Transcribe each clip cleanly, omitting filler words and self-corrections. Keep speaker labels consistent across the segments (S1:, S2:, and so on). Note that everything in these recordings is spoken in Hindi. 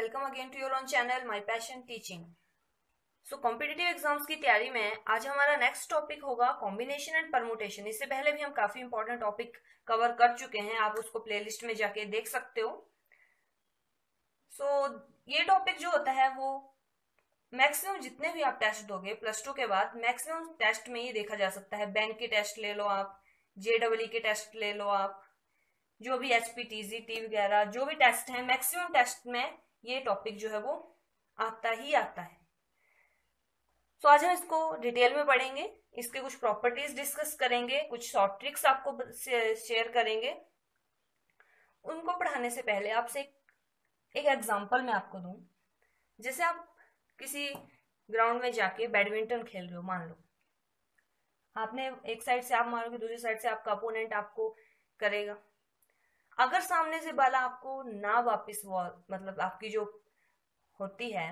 S1: Welcome again to your own channel my passion teaching. So competitive exams की तैयारी में आज हमारा नेक्स्ट टॉपिक होगा कॉम्बिनेशन एंड परमुटेशन। इससे पहले भी हम काफी इंपॉर्टेंट टॉपिक कवर कर चुके हैं, आप उसको प्लेलिस्ट में जाके देख सकते हो। ये टॉपिक जो होता है वो मैक्सिमम जितने भी आप टेस्ट दोगे प्लस टू के बाद मैक्सिमम टेस्ट में ये देखा जा सकता है। बैंक के टेस्ट ले लो आप, JEE के टेस्ट ले लो आप, जो भी HPTGT वगैरह जो भी टेस्ट हैं, मैक्सिमम टेस्ट में ये टॉपिक जो है वो आता ही आता है। तो आज हम इसको डिटेल में पढ़ेंगे, इसके कुछ प्रॉपर्टीज डिस्कस करेंगे, कुछ शॉर्ट ट्रिक्स आपको शेयर करेंगे। उनको पढ़ाने से पहले आपसे एक एग्जांपल मैं आपको दूं। जैसे आप किसी ग्राउंड में जाके बैडमिंटन खेल रहे हो, मान लो आपने एक साइड से आप मारोगे, दूसरी साइड से आपका अपोनेंट आपको करेगा। अगर सामने से बाला आपको ना वापस मतलब आपकी जो होती है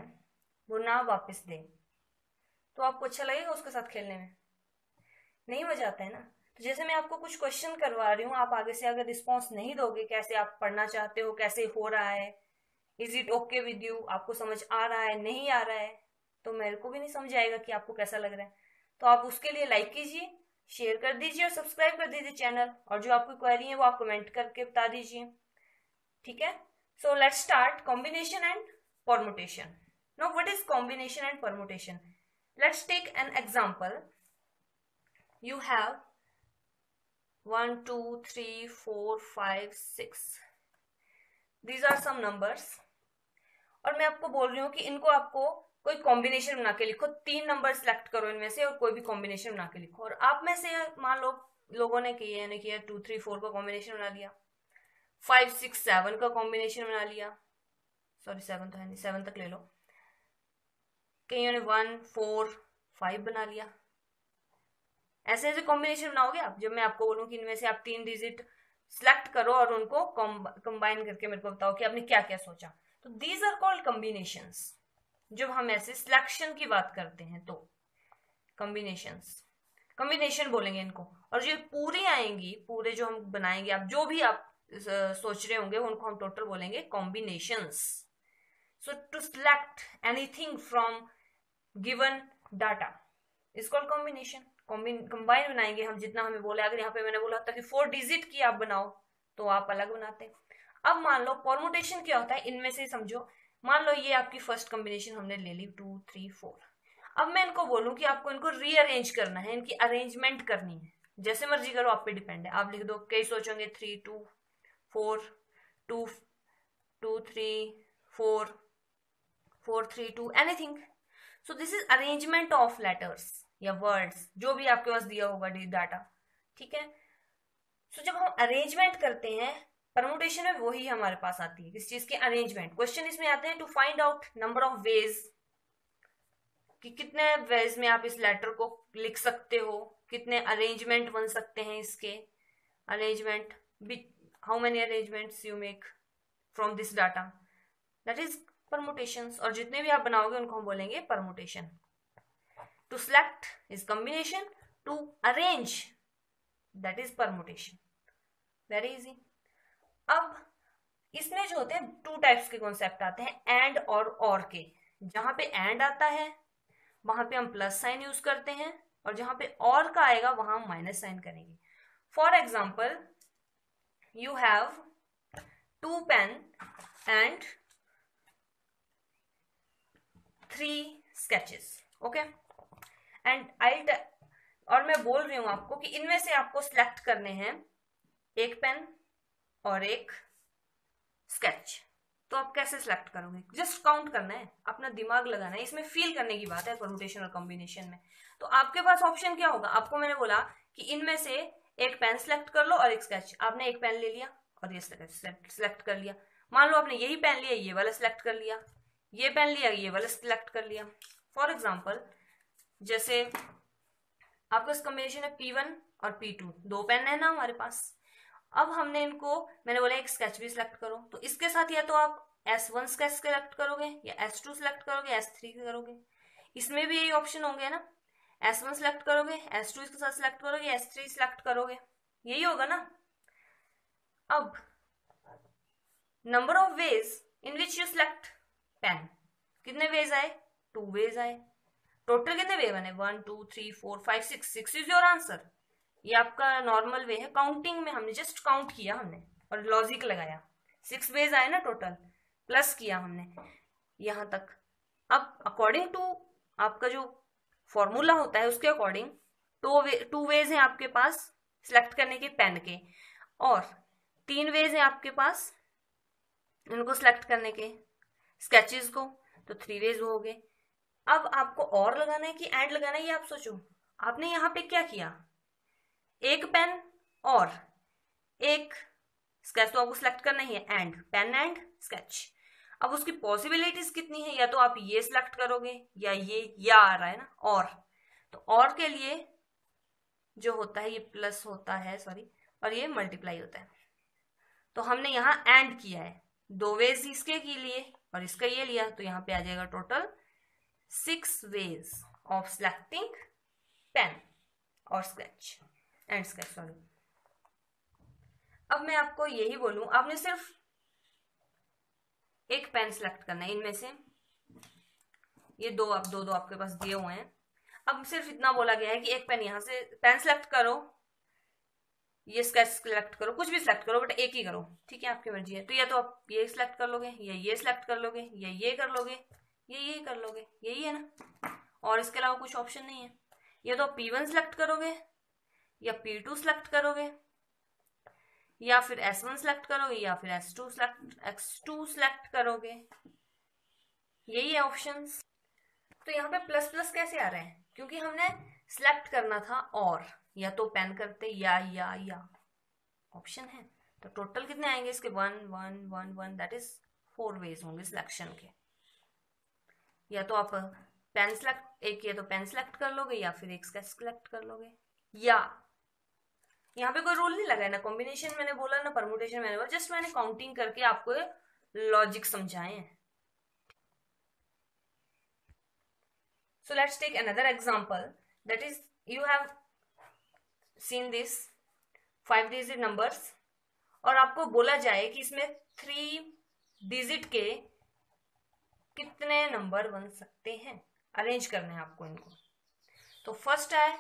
S1: वो ना वापस दे, तो आपको अच्छा लगेगा उसके साथ खेलने में? नहीं मजा आता है ना। तो जैसे मैं आपको कुछ क्वेश्चन करवा रही हूँ, आप आगे से अगर रिस्पॉन्स नहीं दोगे, कैसे आप पढ़ना चाहते हो, कैसे हो रहा है, is it okay with you, आपको समझ आ रहा है नहीं आ रहा है, तो मेरे को भी नहीं समझ आएगा कि आपको कैसा लग रहा है। तो आप उसके लिए लाइक कीजिए, शेयर कर दीजिए और सब्सक्राइब कर दीजिए चैनल, और जो आपकी क्वेरी है वो आप कमेंट करके बता दीजिए, ठीक है। So let's start combination and permutation. Now what is combination and permutation? Let's take an example. You have 1 2 3 4 5 6, these are some numbers, और मैं आपको बोल रही हूँ कि इनको आपको कोई कॉम्बिनेशन बना के लिखो। 3 नंबर सिलेक्ट करो इनमें से और कोई भी कॉम्बिनेशन बना के लिखो। और आप में से मान लो लोगों ने किया 2 3 4 का कॉम्बिनेशन बना लिया, 5 6 7 का कॉम्बिनेशन बना लिया, सॉरी 7 तो है नहीं, 7 तक ले लो। कईयों ने 1 4 5 बना लिया। ऐसे ऐसे कॉम्बिनेशन बनाओगे आप। जब मैं आपको बोलूँ कि इनमें से आप 3 डिजिट सिलेक्ट करो और उनको कंबाइन करके मेरे को बताओ कि आपने क्या क्या सोचा, तो दीज आर कॉल्ड कॉम्बिनेशंस। जब हम ऐसे सिलेक्शन की बात करते हैं तो कॉम्बिनेशन बोलेंगे इनको। और जो पूरी आएंगी, पूरे जो हम बनाएंगे, आप जो भी आप सोच रहे होंगे उनको हम टोटल बोलेंगे combinations. So to select anything from given data is called combination. Combine बनाएंगे हम जितना हमें बोला। अगर यहाँ पे मैंने बोला था कि 4 डिजिट की आप बनाओ, तो आप अलग बनाते हैं। अब मान लो परमुटेशन क्या होता है, इनमें से समझो, मान लो ये आपकी फर्स्ट कॉम्बिनेशन हमने ले ली 2 3 4। अब मैं इनको बोलूं कि आपको इनको रीअरेंज करना है, इनकी अरेंजमेंट करनी है। जैसे मर्जी करो, आप पे डिपेंड है। आप लिख दो, कई सोचोगे 3 2 4 2 2 3 4 4 3 2 anything. So this is arrangement of letters या वर्ड्स, जो भी आपके पास दिया होगा डाटा, ठीक है। सो जब हम अरेंजमेंट करते हैं परमुटेशन में, वही हमारे पास आती है किस चीज की? अरेंजमेंट। क्वेश्चन इसमें आते हैं to find out number of ways, कि कितने वेज में आप इस लेटर को लिख सकते हो, कितने अरेंजमेंट बन सकते हैं इसके। Arrangement, how many arrangements you make from this data, that is permutations. और जितने भी आप बनाओगे उनको हम बोलेंगे permutation. To select is combination, to arrange that is permutation. Very easy. अब इसमें जो होते हैं 2 टाइप्स के कॉन्सेप्ट आते हैं, एंड और के। जहां पे एंड आता है वहां पे हम प्लस साइन यूज करते हैं, और जहां पे और का आएगा वहां हम माइनस साइन करेंगे। For example, you have 2 pen and 3 sketches, okay. And और मैं बोल रही हूं आपको कि इनमें से आपको सिलेक्ट करने हैं एक पेन और एक स्केच। तो आप कैसे सिलेक्ट करोगे? जस्ट काउंट करना है, अपना दिमाग लगाना है, इसमें फील करने की बात है परमुटेशन और कॉम्बिनेशन में। तो आपके पास ऑप्शन क्या होगा? आपको मैंने बोला कि इनमें से एक पेन सिलेक्ट कर लो और एक स्केच। आपने एक पेन ले लिया और ये सिलेक्ट कर लिया। मान लो आपने यही पेन लिया, ये वाला सिलेक्ट कर लिया, ये पेन लिया, ये वाला सिलेक्ट कर लिया। फॉर एग्जाम्पल, जैसे आपका इस कॉम्बिनेशन है P1 और P2, 2 पेन है ना हमारे पास। अब हमने इनको, मैंने बोला एक स्केच भी सिलेक्ट करो, तो इसके साथ या तो आप S1 स्केच सिलेक्ट करोगे या S2 सिलेक्ट करोगे, S3 करोगे। इसमें भी यही ऑप्शन होंगे ना, S1 सिलेक्ट करोगे, S2 इसके साथ सिलेक्ट करोगे, S3 सिलेक्ट करोगे, यही होगा ना। अब number of ways in which you select pen. कितने वेज आए? 2 वेज आए। टोटल कितने वे बने? 1 2 3 4 5 6। 6 इज योर आंसर। ये आपका नॉर्मल वे है काउंटिंग में, हमने जस्ट काउंट किया हमने और लॉजिक लगाया। 6 वेज आए ना टोटल, प्लस किया हमने यहां तक। अब अकॉर्डिंग टू आपका जो फॉर्मूला होता है उसके अकॉर्डिंग 2 वेज हैं आपके पास सिलेक्ट करने के पेन के, और 3 वेज हैं आपके पास इनको सिलेक्ट करने के स्केचेस को, तो 3 वेज हो गए। अब आपको और लगाना है कि एंड लगाना है, ये आप सोचो। आपने यहाँ पे क्या किया, एक पेन और एक स्केच तो आपको सिलेक्ट करना ही है, एंड पेन एंड स्केच। अब उसकी पॉसिबिलिटीज कितनी है, या तो आप ये सिलेक्ट करोगे या ये, या आ रहा है ना और, तो और के लिए जो होता है ये प्लस होता है, सॉरी, और ये मल्टीप्लाई होता है। तो हमने यहाँ एंड किया है, 2 वेज इसके के लिए और इसका ये लिया, तो यहाँ पे आ जाएगा total 6 ways of selecting pen और sketch and sketch, सॉरी। अब मैं आपको यही बोलूं, आपने सिर्फ एक पेन सिलेक्ट करना है इनमें से, ये दो आपके पास दिए हुए हैं। अब सिर्फ इतना बोला गया है कि एक पेन यहां से पेन सिलेक्ट करो, ये स्केच सिलेक्ट करो, कुछ भी सिलेक्ट करो बट एक ही करो, ठीक है, आपकी मर्जी है। तो या तो आप ये सिलेक्ट कर लोगे, या ये सिलेक्ट कर लोगे, या ये कर लोगे, ये कर लोगे, यही है ना, और इसके अलावा कुछ ऑप्शन नहीं है। या तो P1 सिलेक्ट करोगे, या P2 सिलेक्ट करोगे, या फिर S1 सिलेक्ट करोगे, या फिर X2 सिलेक्ट करोगे, यही है ऑप्शंस। तो यहाँ पे प्लस प्लस कैसे आ रहे हैं, क्योंकि हमने सिलेक्ट करना था, और या तो पेन करते या ऑप्शन है। तो टोटल कितने आएंगे इसके? 1 1 1 1, दैट इज 4 वेज होंगे सिलेक्शन के। या तो आप पेन सिलेक्ट, एक या तो पेन सिलेक्ट कर लोगे, या फिर एक स्केच सिलेक्ट कर लोगे। या यहाँ पे कोई रूल नहीं लगा है, ना कॉम्बिनेशन मैंने बोला ना परमुटेशन मैंने बोला, जस्ट मैंने काउंटिंग करके आपको लॉजिक समझाए हैं। So let's take another example, that is you have seen this 5 digit numbers, और आपको बोला जाए कि इसमें 3 डिजिट के कितने नंबर बन सकते हैं, अरेंज करना है आपको इनको। तो फर्स्ट है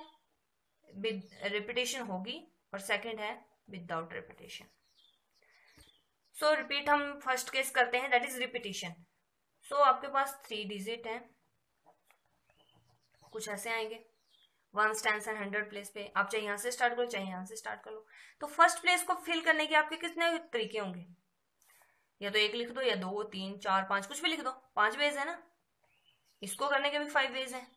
S1: विद रिपीटेशन होगी और सेकंड है विदाउट रिपीटेशन। सो रिपीट हम फर्स्ट केस करते हैं, दैट इज रिपीटेशन। सो आपके पास 3 डिजिट है, कुछ ऐसे आएंगे 1 10 एंड 100 प्लेस पे। आप चाहे यहां से स्टार्ट करो, चाहे यहां से स्टार्ट कर लो। तो फर्स्ट प्लेस को फिल करने के आपके कितने तरीके होंगे, या तो 1 लिख दो, या 2 3 4 5, कुछ भी लिख दो, 5 वेज है ना। इसको करने के भी 5 वेज हैं,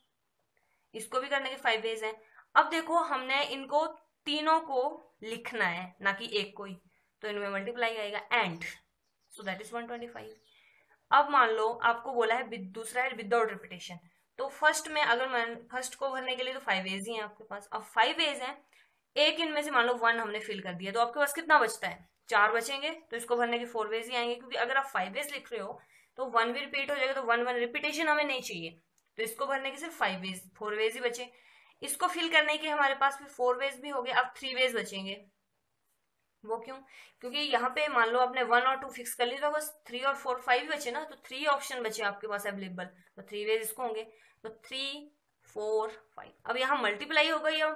S1: इसको भी करने के 5 वेज हैं। अब देखो हमने इनको तीनों को लिखना है, ना कि एक को ही, तो इनमें मल्टीप्लाई आएगा एंड, सो दैट इज 125। अब मान लो आपको बोला है दूसरा है विदाउट रिपीटेशन। तो फर्स्ट में अगर मैं फर्स्ट को भरने के लिए तो 5 वेज ही हैं आपके पास। अब 5 वेज हैं, एक इनमें से मान लो 1 हमने फिल कर दिया, तो आपके पास कितना बचता है? 4 बचेंगे। तो इसको भरने के 4 वेज ही आएंगे, क्योंकि अगर आप 5 वेज लिख रहे हो तो 1 भी रिपीट हो जाएगा, तो 1 1 रिपीटेशन हमें नहीं चाहिए, तो इसको भरने के सिर्फ 5 वेज 4 वेज ही बचे। इसको फिल करने के हमारे पास फिर 4 वेज भी हो गए, अब 3 वेज बचेंगे। वो क्यों? क्योंकि यहाँ पे मान लो आपने 1 और 2 फिक्स कर लिया, तो बस 3 और 4 5 बचे ना, तो 3 ऑप्शन बचे आपके पास अवेलेबल, तो 3 वेज इसको होंगे। तो 3 4 5। अब यहाँ मल्टीप्लाई होगा या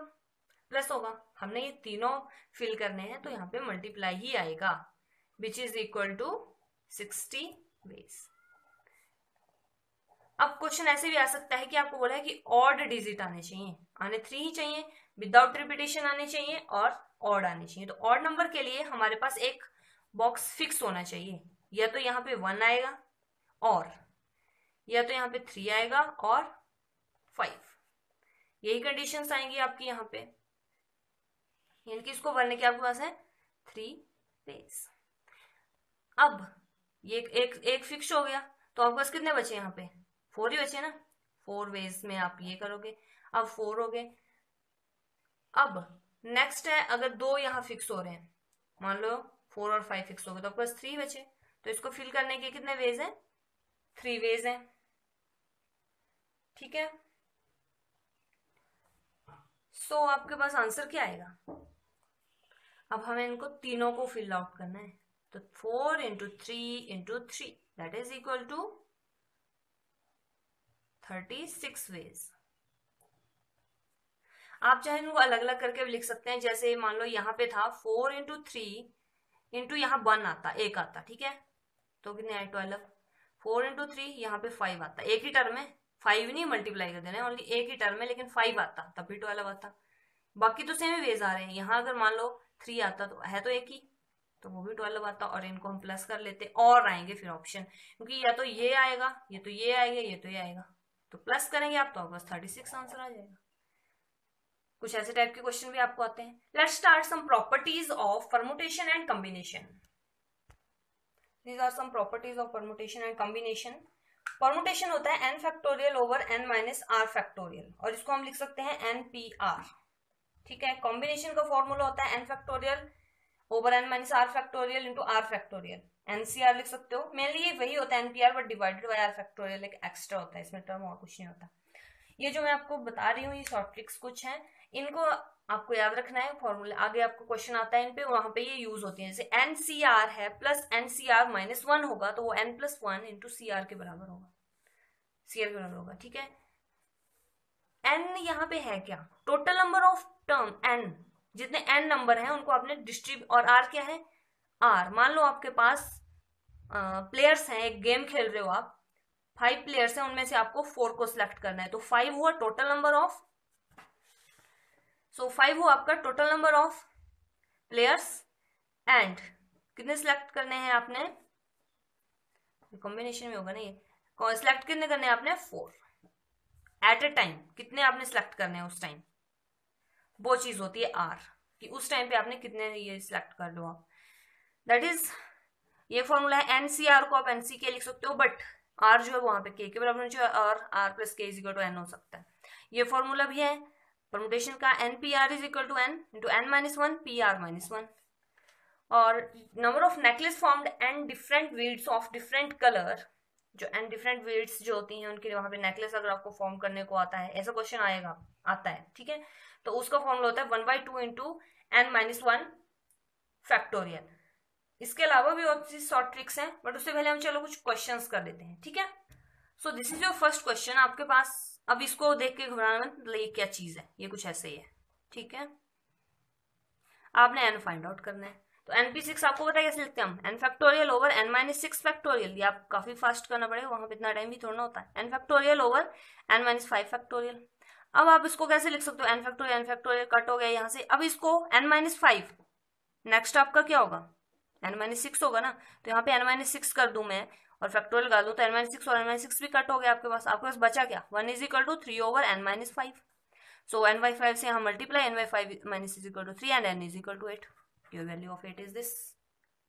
S1: प्लस होगा? हमने ये तीनों फिल करने हैं, तो यहाँ पे मल्टीप्लाई ही आएगा, which is equal to 60 ways. अब क्वेश्चन ऐसे भी आ सकता है कि आपको बोला है कि ऑड डिजिट आने चाहिए, आने 3 ही चाहिए, विदाउट रिपीटेशन आने चाहिए और ऑड आने चाहिए। तो ऑड नंबर के लिए हमारे पास एक बॉक्स फिक्स होना चाहिए, या तो यहाँ पे 1 आएगा, और या तो यहाँ पे 3 आएगा और 5, यही कंडीशंस आएंगी आपकी यहाँ पे। यानी कि इसको भरने के आपके पास है 3 वेज। अब ये एक फिक्स हो गया, तो आपके पास कितने बचे यहाँ पे? 4 ही बचे ना, 4 वेज में आप ये करोगे। अब 4 हो गए। अब नेक्स्ट है, अगर 2 यहाँ फिक्स हो रहे हैं, मान लो 4 और 5 फिक्स हो गए, तो आपके पास 3 बचे, तो इसको फिल करने के कितने वेज हैं? 3 वेज हैं, ठीक है। सो आपके पास आंसर क्या आएगा? अब हमें इनको तीनों को फिल आउट करना है, तो 4 × 3 × 3 that is equal to 36 ways. आप चाहे इनको अलग अलग करके भी लिख सकते हैं, जैसे मान लो यहाँ पे था 4 इंटू 3 इंटू यहाँ 1 आता, 1 आता, ठीक है, तो कितने आए 12। 4 इंटू 3 यहाँ पे 5 आता, एक ही टर्म में 5 नहीं मल्टीप्लाई कर देना, ओनली एक ही टर्म में, लेकिन 5 आता तब भी 12 आता। बाकी तो सेम ही वेज आ रहे हैं। यहाँ अगर मान लो 3 आता तो है तो एक ही, तो वो भी 12 आता, और इनको हम प्लस कर लेते और आएंगे फिर ऑप्शन, क्योंकि या तो ये आएगा, ये तो ये आएगा, ये तो ये आएगा, तो प्लस करेंगे आप तो बस 36 आंसर आ जाएगा। कुछ ऐसे टाइप के क्वेश्चन भी आपको आते हैं। Let's start some properties of permutation and combination. These are some properties of permutation and combination. Permutation होता है n factorial over n minus r factorial, और इसको हम लिख सकते हैं npr, ठीक है। कॉम्बिनेशन का फॉर्मूला होता है n factorial over n minus r factorial into r factorial, NCR लिख सकते हो। मेनली ये वही होता है npr, but divided by r factorial एक एक्स्ट्रा होता है, इसमें टर्म और कुछ नहीं होता। ये जो मैं आपको बता रही हूँ ये शॉर्ट ट्रिक्स कुछ हैं, इनको आपको याद रखना है। फॉर्मूला आगे आपको क्वेश्चन आता है इन पे, वहां पे ये यूज होती है। जैसे एनसीआर है प्लस एनसीआर माइनस 1 होगा, तो वो n प्लस 1 इंटू सीआर के बराबर होगा, सीआर के बराबर होगा, ठीक है। n यहाँ पे है क्या, total number of term n, जितने n नंबर हैं उनको आपने डिस्ट्रीब्यूट, और r क्या है, r। मान लो आपके पास प्लेयर्स हैं, एक गेम खेल रहे हो आप, 5 प्लेयर्स हैं, उनमें से आपको 4 को सिलेक्ट करना है, तो 5 हुआ टोटल नंबर ऑफ, सो 5 हुआ आपका total number of players, and कितने सिलेक्ट करने हैं आपने, कॉम्बिनेशन में होगा ना ये, सिलेक्ट कितने करने हैं आपने 4 एट ए टाइम, कितने आपने सिलेक्ट करने हैं उस टाइम, वो चीज होती है आर, कि उस टाइम पे आपने कितने ये सिलेक्ट कर लो आप, दैट इज ये फॉर्मूला है। एनसीआर को आप एनसीके लिख सकते हो, बट आर जो है वहां पे के बराबर होना चाहिए, और r plus k is equal to n हो सकता है। ये फॉर्मूला भी है परमुटेशन का, n P r is equal to n into n minus 1 P r minus 1, और number of necklace formed and different beads of different colour, जो एंड डिफरेंट वीड्स जो होती हैं उनके वहां पे नेकलेस अगर आपको फॉर्म करने को आता है, ऐसा क्वेश्चन आएगा, आता है, ठीक है, तो उसका फॉर्मूला होता है 1/2 इंटू एन माइनस 1 फैक्टोरियल। इसके अलावा भी और शॉर्ट ट्रिक्स हैं, बट उससे पहले हम चलो कुछ क्वेश्चंस कर लेते हैं, ठीक है। So this is your first question आपके पास। अब इसको देख के घबराना मत, मतलब ये क्या चीज है, ये कुछ ऐसे ही है, ठीक है। आपने एन फाइंड आउट करना है, तो np6 आपको पता है कैसे लिखते हैं हम, n factorial over n minus 6 factorial, ये आप काफी फास्ट करना पड़ेगा, वहां पे इतना टाइम भी थोड़ा होता है, n factorial over n minus 5 factorial. अब आप इसको कैसे लिख सकते हो, n फैक्टोरियल कट हो गया यहाँ से, अब इसको n माइनस 5, नेक्स्ट आपका क्या होगा, n माइनस 6 होगा ना, तो यहाँ पे n माइनस 6 कर दूं मैं और फैक्टोरियल कर दूं, तो n माइनस 6 और n माइनस 6 भी कट हो गया आपके पास बचा क्या, 1 is equal to 3 over n minus 5, so n by 5 से हम multiply n by 5 minus is equal to 3 and n is equal to 8, your value of 8 is this.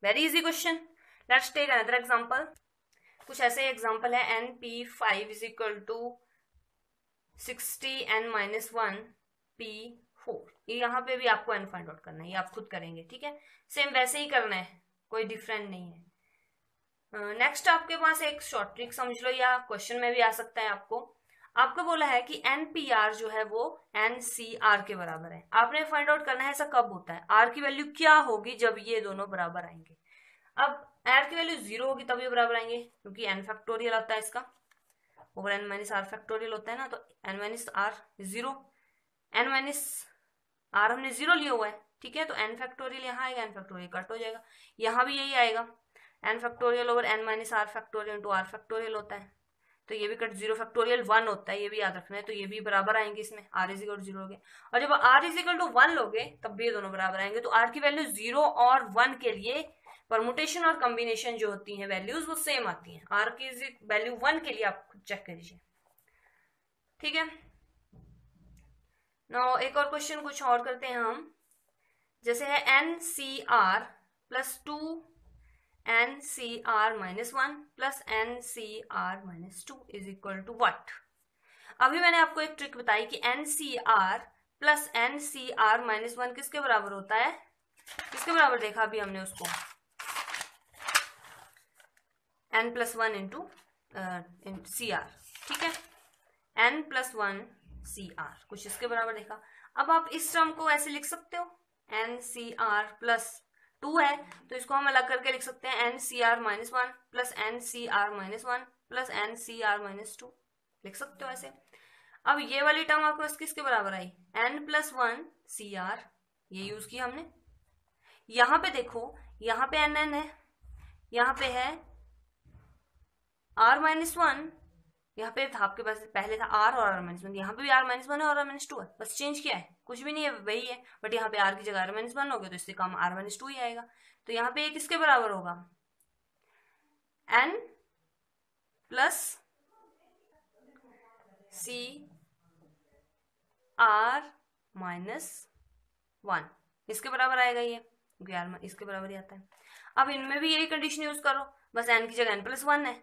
S1: Very easy question. Let's take another example. कुछ ऐसे एग्जांपल है, np5 is equal to 60 n minus 1 p4, ये यहाँ पे भी आपको n फाइंड आउट करना है, ये आप खुद करेंगे, ठीक है, सेम वैसे ही करना है, कोई डिफरेंट नहीं है। नेक्स्ट आपके पास एक शॉर्ट ट्रिक समझ लो, या क्वेश्चन में भी आ सकता है आपको बोला है कि npr जो है वो ncr के बराबर है। आपने फाइंड आउट करना है ऐसा कब होता है, r की वैल्यू क्या होगी जब ये दोनों बराबर आएंगे। अब r की वैल्यू 0 होगी तब ये बराबर आएंगे, क्योंकि n फैक्टोरियल आता है इसका, over n minus r factorial होता है ना, तो n minus r 0, n minus r हमने 0 लिया हुआ है, ठीक है, तो n फैक्टोरियल यहाँ आएगा, n फैक्टोरियल कट हो जाएगा, यहाँ भी यही आएगा, n factorial over n minus r factorial into r factorial होता है, तो ये भी कट 0 फैक्टोरियल 1 होता है, ये भी याद रखना है, तो ये भी बराबर आएंगे इसमें, r इज इक्वल टू 0 लोगे, और जब r इज इक्वल टू 1 लोगे तब भी ये दोनों बराबर आएंगे, तो r की वैल्यू 0 और 1 के लिए परमुटेशन और कॉम्बिनेशन जो होती हैं वैल्यूज वो सेम आती हैं, r की वैल्यू 1 के लिए आप खुद चेक कर लीजिए, ठीक है। नाउ एक और क्वेश्चन कुछ और करते हैं हम, जैसे है NCR plus 2 NCR minus 1 plus NCR minus 2 is equal to what. अभी मैंने आपको एक ट्रिक बताई कि NCR प्लस NCR माइनस 1 किसके बराबर होता है, किसके बराबर देखा अभी हमने उसको, n प्लस 1 इंटू CR, ठीक है, n प्लस 1 CR, कुछ इसके बराबर देखा। अब आप इस टर्म को ऐसे लिख सकते हो, NCR प्लस 2 है तो इसको हम अलग करके लिख सकते हैं NCR minus 1 plus NCR minus 1 plus NCR minus 2, लिख सकते हो ऐसे। अब ये वाली टर्म आपके पास किसके बराबर आई, n+1 CR, ये यूज किया हमने। यहां पे देखो, यहाँ पे n है, यहाँ पे है r-1, यहाँ पे था आपके पास पहले था r और r-1, यहाँ पे भी r-1 है और r-2 है, बस चेंज किया है, कुछ भी नहीं है, वही है, बट यहाँ पे r की जगह r-1 हो गया तो इससे कम r-2 ही आएगा। तो यहाँ पे ये किसके बराबर होगा, n प्लस C r-1, इसके बराबर आएगा ये, क्योंकि r इसके बराबर ही आता है। अब इनमें भी यही कंडीशन यूज करो, बस n की जगह n+1 है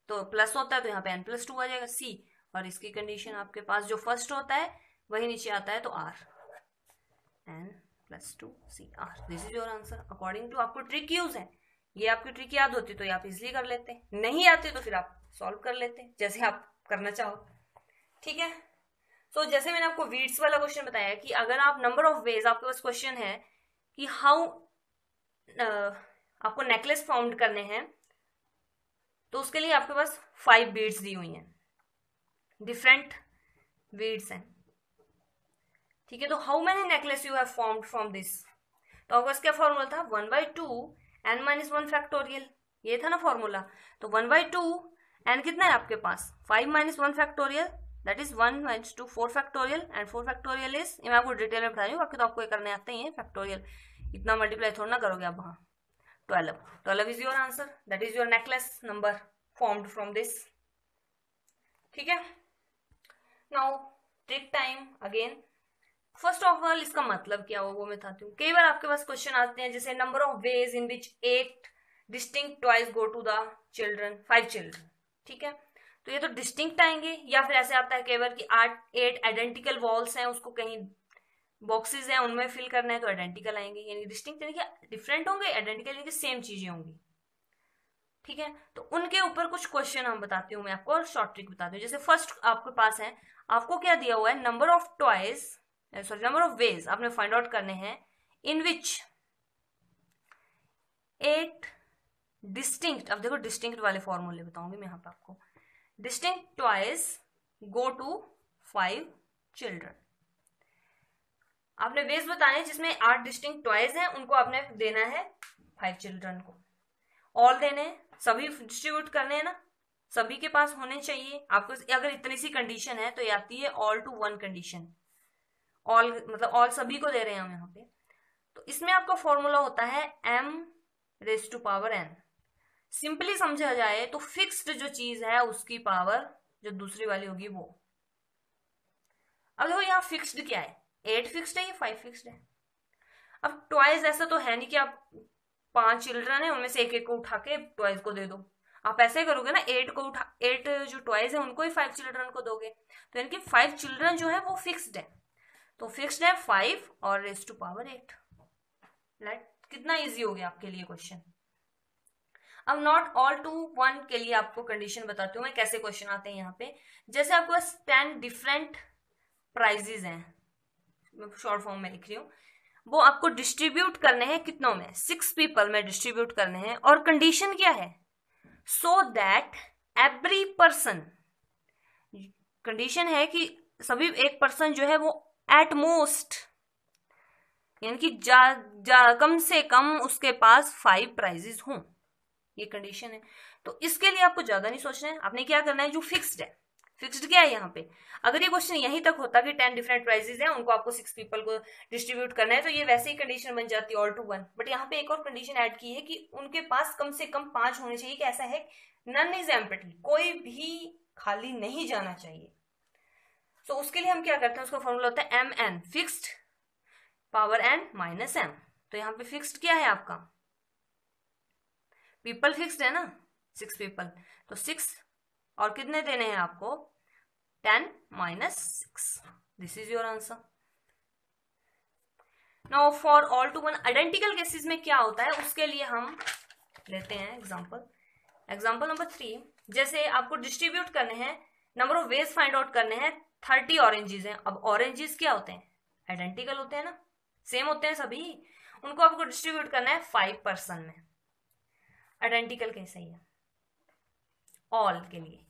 S1: तो प्लस होता है तो यहाँ पे n+2 आ जाएगा C, और इसकी कंडीशन आपके पास जो फर्स्ट होता है वही नीचे आता है तो r, n+2 CR, this is your answer according to. आपको ट्रिक यूज है, ये आपकी ट्रिक याद होती तो ये आप इजिली कर लेते, नहीं आती तो फिर आप सॉल्व कर लेते जैसे आप करना चाहो, ठीक है। तो जैसे मैंने आपको वीड्स वाला क्वेश्चन बताया कि अगर आप नंबर ऑफ वेज, आपके पास क्वेश्चन है कि हाउ आपको नेकलेस फाउंड करने हैं, तो उसके लिए आपके पास 5 बीड्स दी हुई हैं, डिफरेंट बीड्स हैं, ठीक है। तो how many necklace you have formed from this, तो आपके पास क्या फॉर्मूला था, 1/2 n-1 फैक्टोरियल, ये था ना फॉर्मूला। तो 1/2 n कितना है आपके पास, 5 - 1 factorial, that is 1 - 4 factorial, and 4 factorial is, मैं आपको डिटेल में बता रही हूँ, बाकी तो आपको ये करने आते ही है फैक्टोरियल, इतना मल्टीप्लाई थोड़ा ना करोगे आप वहां। 12 is your answer, that is your necklace number formed from this, ठीक है। Now take time again. First of all इसका मतलब क्या हो वो मैं बताती हूँ। कई बार आपके पास क्वेश्चन आते हैं जैसे number of ways in which 8 distinct toys go to the children, 5 children, ठीक है। तो ये तो डिस्टिंक्ट आएंगे, या फिर ऐसे आता है कई बार कि 8 आइडेंटिकल वॉल्स हैं, उसको कहीं बॉक्सेस हैं उनमें फिल करना है तो आइडेंटिकल आएंगे, यानी डिस्टिंक्ट यानी कि डिफरेंट होंगे, आइडेंटिकल यानी कि सेम चीजें होंगी, ठीक है। तो उनके ऊपर कुछ क्वेश्चन हम बताती हूँ मैं आपको, और शॉर्ट ट्रिक बताती हूँ। जैसे फर्स्ट आपके पास है, आपको क्या दिया हुआ है, number of toys, sorry number of veg आपने फाइंड आउट करने हैं इन विच 8 डिस्टिंक्ट, अब देखो डिस्टिंक्ट वाले फॉर्मूले बताऊंगी मैं यहाँ पे आपको, distinct toys go to 5 children, आपने वेज बताने जिसमें 8 डिस्टिंक्ट टॉयज हैं, उनको आपने देना है 5 चिल्ड्रन को, ऑल देने हैं, सभी डिस्ट्रीब्यूट करने हैं ना, सभी के पास होने चाहिए। आपको अगर इतनी सी कंडीशन है तो ये आती है ऑल टू 1 कंडीशन, ऑल मतलब ऑल सभी को दे रहे हैं हम यहाँ पे। तो इसमें आपका फॉर्मूला होता है m⁻n, सिंपली समझा जाए तो फिक्स्ड जो चीज है उसकी पावर जो दूसरी वाली होगी वो। अब देखो यहाँ फिक्स्ड क्या है, 8 फिक्स्ड है, ये 5 फिक्स्ड है। अब टॉयज ऐसा तो है नहीं कि आप 5 चिल्ड्रन है उनमें से एक को उठा के टॉयज को दे दो, आप ऐसे करोगे ना, 8 जो टॉयज है उनको ही 5 चिल्ड्रन को दोगे, तो यानी कि 5 चिल्ड्रन जो है वो फिक्स्ड है, तो फिक्स्ड है 5 और रेज़ टू पावर 8। राइट, कितना इजी हो गया आपके लिए क्वेश्चन। अब नॉट ऑल टू 1 के लिए आपको कंडीशन बताती हूँ मैं कैसे क्वेश्चन आते हैं यहाँ पे। जैसे आपके पास 10 डिफरेंट प्राइजेज हैं, मैं शॉर्ट फॉर्म में लिख रही हूँ, वो आपको डिस्ट्रीब्यूट करने हैं कितनों में, 6 पीपल में डिस्ट्रीब्यूट करने हैं, और कंडीशन क्या है, सो दैट एवरी पर्सन, कंडीशन है कि सभी एक पर्सन जो है वो एट मोस्ट यानी कि कम से कम उसके पास 5 प्राइजेस हों, ये कंडीशन है। तो इसके लिए आपको ज्यादा नहीं सोचना है, आपने क्या करना है, जो फिक्स्ड है, फिक्स्ड क्या है यहाँ पे, अगर ये क्वेश्चन यहीं तक होता कि 10 डिफरेंट प्राइजेस हैं, उनको आपको 6 पीपल को डिस्ट्रीब्यूट करना है, तो ये वैसे ही कंडीशन बन जाती है ऑल टू 1, बट यहाँ पे एक और कंडीशन ऐड की है कि उनके पास कम से कम 5 होने चाहिए, कि ऐसा है नन इज एम्प्टी, कोई भी खाली नहीं जाना चाहिए। तो उसके लिए हम क्या करते हैं, उसका फॉर्मूला होता है mn, fixed power n minus m। तो यहाँ पे फिक्स्ड क्या है आपका, पीपल फिक्स्ड है ना, 6 पीपल, तो 6 और कितने देने हैं आपको, 10 - 6, this is your answer. Now for all to 1 identical cases में क्या होता है, उसके लिए हम लेते हैं एग्जाम्पल नंबर 3। जैसे आपको डिस्ट्रीब्यूट करने हैं, number of veg find out करने हैं, 30 ऑरेंजेस हैं। अब ऑरेंजेस क्या होते हैं, आइडेंटिकल होते हैं ना, सेम होते हैं सभी, उनको आपको डिस्ट्रीब्यूट करना है 5 पर्सन में, आइडेंटिकल कैसे ही है ऑल के लिए।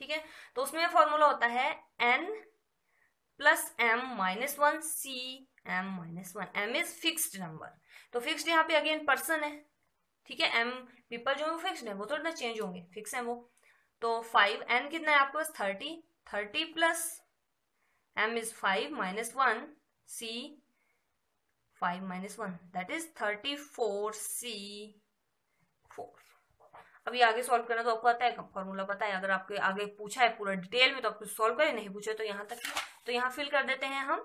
S1: ठीक है, तो उसमें फॉर्मूला होता है n plus m minus 1 c m minus 1। m is fixed number, तो फिक्स्ड यहाँ पे अगेन पर्सन है, ठीक है, m पीपल जो है वो फिक्स्ड है, वो थोड़ा ना चेंज होंगे, फिक्स है वो। तो 5 n कितना है आपके पास 30, 30 plus m is 5 minus 1 c 5 minus 1 that is 34 c 4। अभी आगे सॉल्व करना तो आपको आता है, फॉर्मूला पता है, अगर आपके आगे पूछा है पूरा डिटेल में तो आप सॉल्व करें, नहीं पूछे तो यहाँ तक। तो यहाँ फिल कर देते हैं हम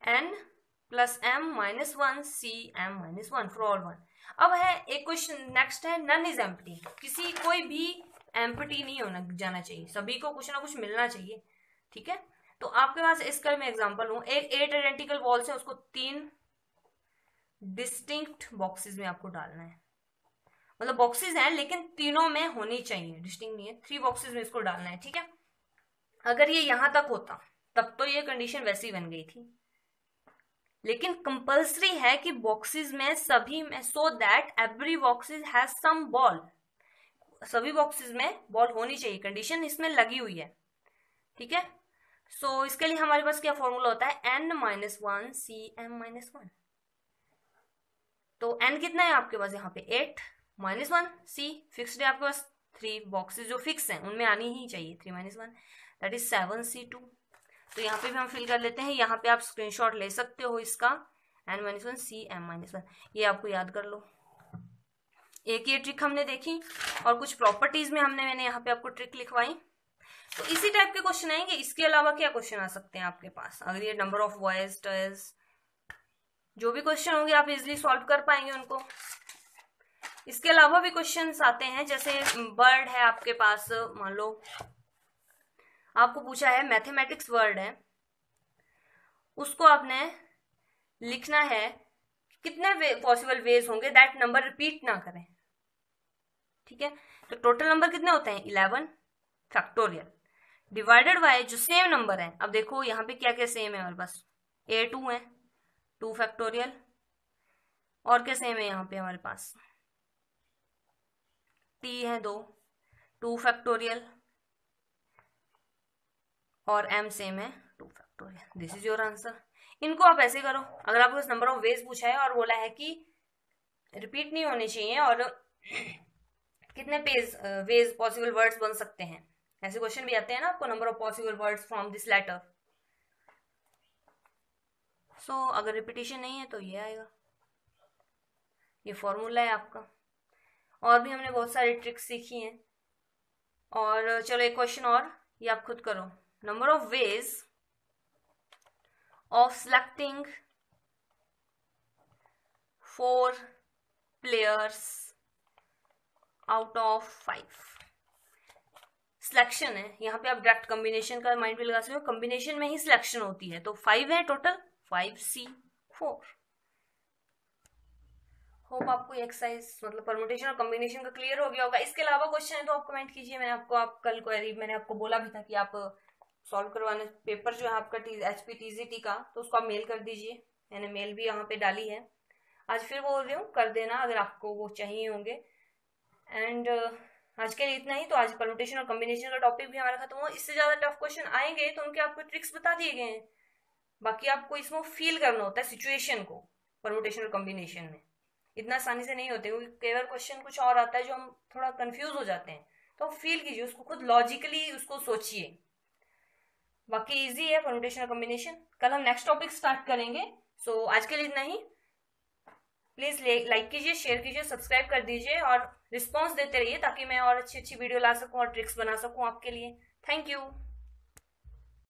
S1: n plus m minus 1 c m minus 1 for all 1। अब है एक क्वेश्चन नेक्स्ट है, नन इज एम्प्टी, किसी कोई भी एम्प्टी नहीं होना जाना चाहिए, सभी को कुछ ना कुछ मिलना चाहिए, ठीक है। तो आपके पास इसका मैं एग्जांपल हूं, एक 8 आइडेंटिकल वॉल्स है, उसको 3 डिस्टिंक्ट बॉक्सेस में आपको डालना है, मतलब बॉक्सेस हैं लेकिन तीनों में होनी चाहिए, डिस्टिंक्ट नहीं है, 3 बॉक्सेस में इसको डालना है, ठीक है। अगर ये यहां तक होता तब तो ये कंडीशन वैसी बन गई थी, लेकिन कंपल्सरी है कि बॉक्सेस में सभी में, so that every boxes has some ball, सभी बॉक्सेस में बॉल होनी चाहिए, कंडीशन इसमें लगी हुई है, ठीक है। सो इसके लिए हमारे पास क्या फॉर्मूला होता है, n minus 1 c m minus 1। तो n कितना है आपके पास यहाँ पे 8 माइनस 1 c फिक्स्ड है आपके पास, 3 बॉक्सेस जो फिक्स हैं उनमें आनी ही चाहिए, 3 माइनस 1 दैट इज 7 c2। तो यहाँ पे भी हम फिल कर लेते हैं, यहाँ पे आप स्क्रीनशॉट ले सकते हो इसका, n minus 1 c m minus 1, ये आपको याद कर लो। एक ये ट्रिक हमने देखी और कुछ प्रॉपर्टीज में मैंने यहाँ पे आपको ट्रिक लिखवाई। तो इसी टाइप के क्वेश्चन आएंगे, इसके अलावा क्या क्वेश्चन आ सकते हैं आपके पास, अगर ये नंबर ऑफ वॉइस टर्स जो भी क्वेश्चन होंगे आप इजिली सॉल्व कर पाएंगे उनको। इसके अलावा भी क्वेश्चंस आते हैं, जैसे वर्ड है आपके पास, मान लो आपको पूछा है मैथमेटिक्स वर्ड है, उसको आपने लिखना है कितने पॉसिबल वेज होंगे दैट नंबर रिपीट ना करें, ठीक है। तो टोटल नंबर कितने होते हैं 11 फैक्टोरियल डिवाइडेड बाय जो सेम नंबर है। अब देखो यहाँ पे क्या क्या सेम है हमारे पास, a2 है 2 फैक्टोरियल, और क्या सेम है यहाँ पे हमारे पास, t है 2 फैक्टोरियल, और m सेम है 2 factorial. This is your answer. इनको आप ऐसे करो, अगर आपको इस नंबर ऑफ वेज पूछा है और बोला है कि रिपीट नहीं होने चाहिए और कितने वेज पॉसिबल वर्ड्स बन सकते हैं, ऐसे क्वेश्चन भी आते हैं ना आपको, number of possible words from this letter. So अगर रिपीटिशन नहीं है तो ये आएगा, ये फॉर्मूला है आपका। और भी हमने बहुत सारी ट्रिक्स सीखी हैं, और चलो एक क्वेश्चन और, ये आप खुद करो, number of veg of selecting 4 players out of 5। Selection है यहाँ पे, आप डायरेक्ट कॉम्बिनेशन का माइंड भी लगा सकते हो, कॉम्बिनेशन में ही सिलेक्शन होती है, तो 5 है टोटल, 5c4। होप आपको एक्सरसाइज मतलब परमुटेशन और कॉम्बिनेशन का क्लियर हो गया होगा। इसके अलावा क्वेश्चन है तो आप कमेंट कीजिए, मैंने आपको आप कल क्वेरी मैंने आपको बोला भी था कि आप सॉल्व करवाने पेपर जो है आपका HPTGT का, तो उसको आप मेल कर दीजिए, मैंने मेल भी यहाँ पे डाली है। आज फिर बोल रही हूँ कर देना अगर आपको वो चाहिए होंगे। एंड आज के लिए इतना ही। तो आज परमुटेशन और कॉम्बिनेशन का टॉपिक भी हमारा खत्म हुआ। इससे ज्यादा टफ क्वेश्चन आएंगे तो उनके आपको ट्रिक्स बता दिए गए हैं, बाकी आपको इसमें फील करना होता है सिचुएशन को। परमुटेशन और कॉम्बिनेशन में इतना आसानी से नहीं होते, क्योंकि कई बार क्वेश्चन कुछ और आता है जो हम थोड़ा कंफ्यूज हो जाते हैं, तो फील कीजिए उसको, खुद लॉजिकली उसको सोचिए। बाकी इजी है परमुटेशन और कॉम्बिनेशन। कल हम नेक्स्ट टॉपिक स्टार्ट करेंगे। सो आज के लिए इतना ही। प्लीज लाइक कीजिए, शेयर कीजिए, सब्सक्राइब कर दीजिए और रिस्पॉन्स देते रहिए ताकि मैं और अच्छी अच्छी वीडियो ला सकूं और ट्रिक्स बना सकूं आपके लिए। Thank you.